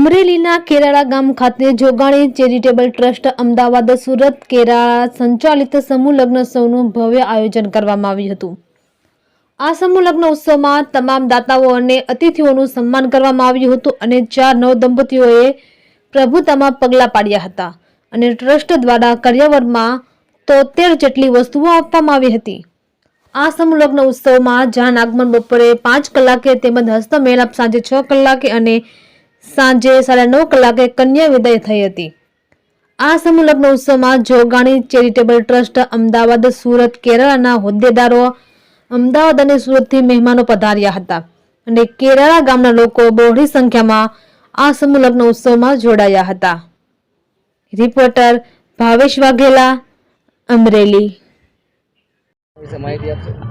અમરેલીના કેરાળા ગામ ખાતે જોગાણી ચેરિટેબલ ટ્રસ્ટ અમદાવાદ સુરત કેરાળા સંચાલિત સમૂહ લગ્ન ઉત્સવનું ભવ્ય આયોજન કરવામાં આવ્યું હતું। આ સમૂહ લગ્ન ઉત્સવમાં તમામ દાતાઓ અને અતિથિઓનું સન્માન કરવામાં આવ્યું હતું અને 4 નવદંપતીઓએ પ્રભુતામાં પગલાં પાડ્યા હતા અને ટ્રસ્ટ દ્વારા કરિયાવરમાં 73 જેટલી વસ્તુઓ આપવામાં આવી હતી। આ સમૂહ લગ્ન ઉત્સવમાં જાન આગમન બપોરે 5 કલાકે તેમજ હસ્તમેળાપ સાંજે 6 કલાકે અને સાંજે 9:30 કલાકે કન્યા વિદાય થઈ હતી। આ સમૂહ લગ્ન ઉત્સવમાં જોગાણી ચેરિટેબલ ટ્રસ્ટ અમદાવાદ સુરત કેરાળાના હોદ્દેદારો અમદાવાદ અને સુરતથી મહેમાનો પધાર્યા હતા અને કેરાળા ગામના લોકો બહોળી સંખ્યામાં આ સમૂહ લગ્ન ઉત્સવમાં જોડાયા હતા। રિપોર્ટર ભાવેશ વાઘેલા, અમરેલી।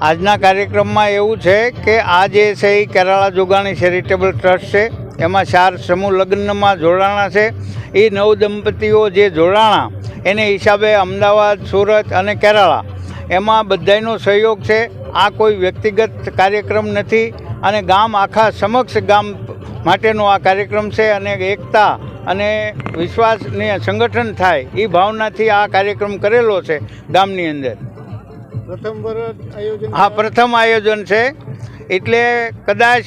આજના કાર્યક્રમમાં એવું છે કે આ જે છે એ કેરાળા જોગાણી ચેરિટેબલ ટ્રસ્ટ છે, એમાં 4 સમૂહ લગ્નમાં જોડાણા છે। એ નવદંપતીઓ જે જોડાણા એને હિસાબે અમદાવાદ, સુરત અને કેરાળા એમાં બધાનો સહયોગ છે। આ કોઈ વ્યક્તિગત કાર્યક્રમ નથી અને ગામ આખા સમક્ષ ગામ માટેનો આ કાર્યક્રમ છે અને એકતા અને વિશ્વાસની સંગઠન થાય એ ભાવનાથી આ કાર્યક્રમ કરેલો છે ગામની અંદર। પ્રથમ આયોજન છે, એટલે કદાચ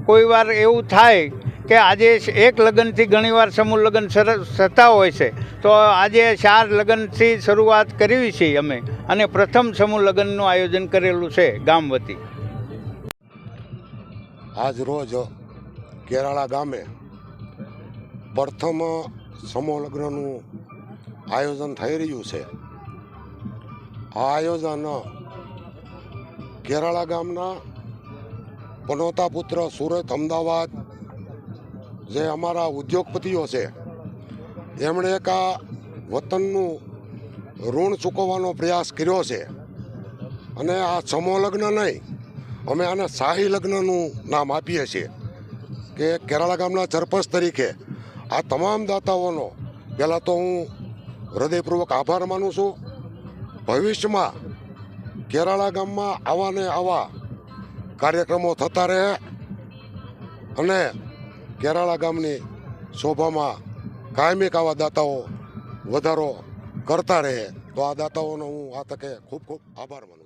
કોઈ વાર એવું થાય કે આજે એક લગ્નથી ઘણીવાર સમૂહ લગ્ન થતા હોય છે, તો આજે 4 લગ્નથી શરૂઆત કરવી છે અમે અને પ્રથમ સમૂહ લગ્નનું આયોજન કરેલું છે ગામ વતી। આજ રોજ કેરાળા ગામે પ્રથમ સમૂહ લગ્નનું આયોજન થઈ રહ્યું છે। આ આયોજન કેરાળા ગામના પનોતા પુત્ર સુરત, અમદાવાદ જે અમારા ઉદ્યોગપતિઓ છે એમણે એક આ વતનનું ઋણ ચૂકવવાનો પ્રયાસ કર્યો છે અને આ સમૂહ લગ્ન નહીં, અમે આને શાહી લગ્નનું નામ આપીએ છીએ કે કેરાળા ગામના સરપંચ તરીકે આ તમામ દાતાઓનો પહેલાં તો હું હૃદયપૂર્વક આભાર માનું છું। ભવિષ્યમાં કેરાળા ગામમાં આવા ને આવા કાર્યક્રમો થતા રહે અને કેરાળા ગામની શોભામાં કાયમિક આવા દાતાઓ વધારો કરતા રહે, તો આ દાતાઓનો હું આ તકે ખૂબ ખૂબ આભાર માનું છું।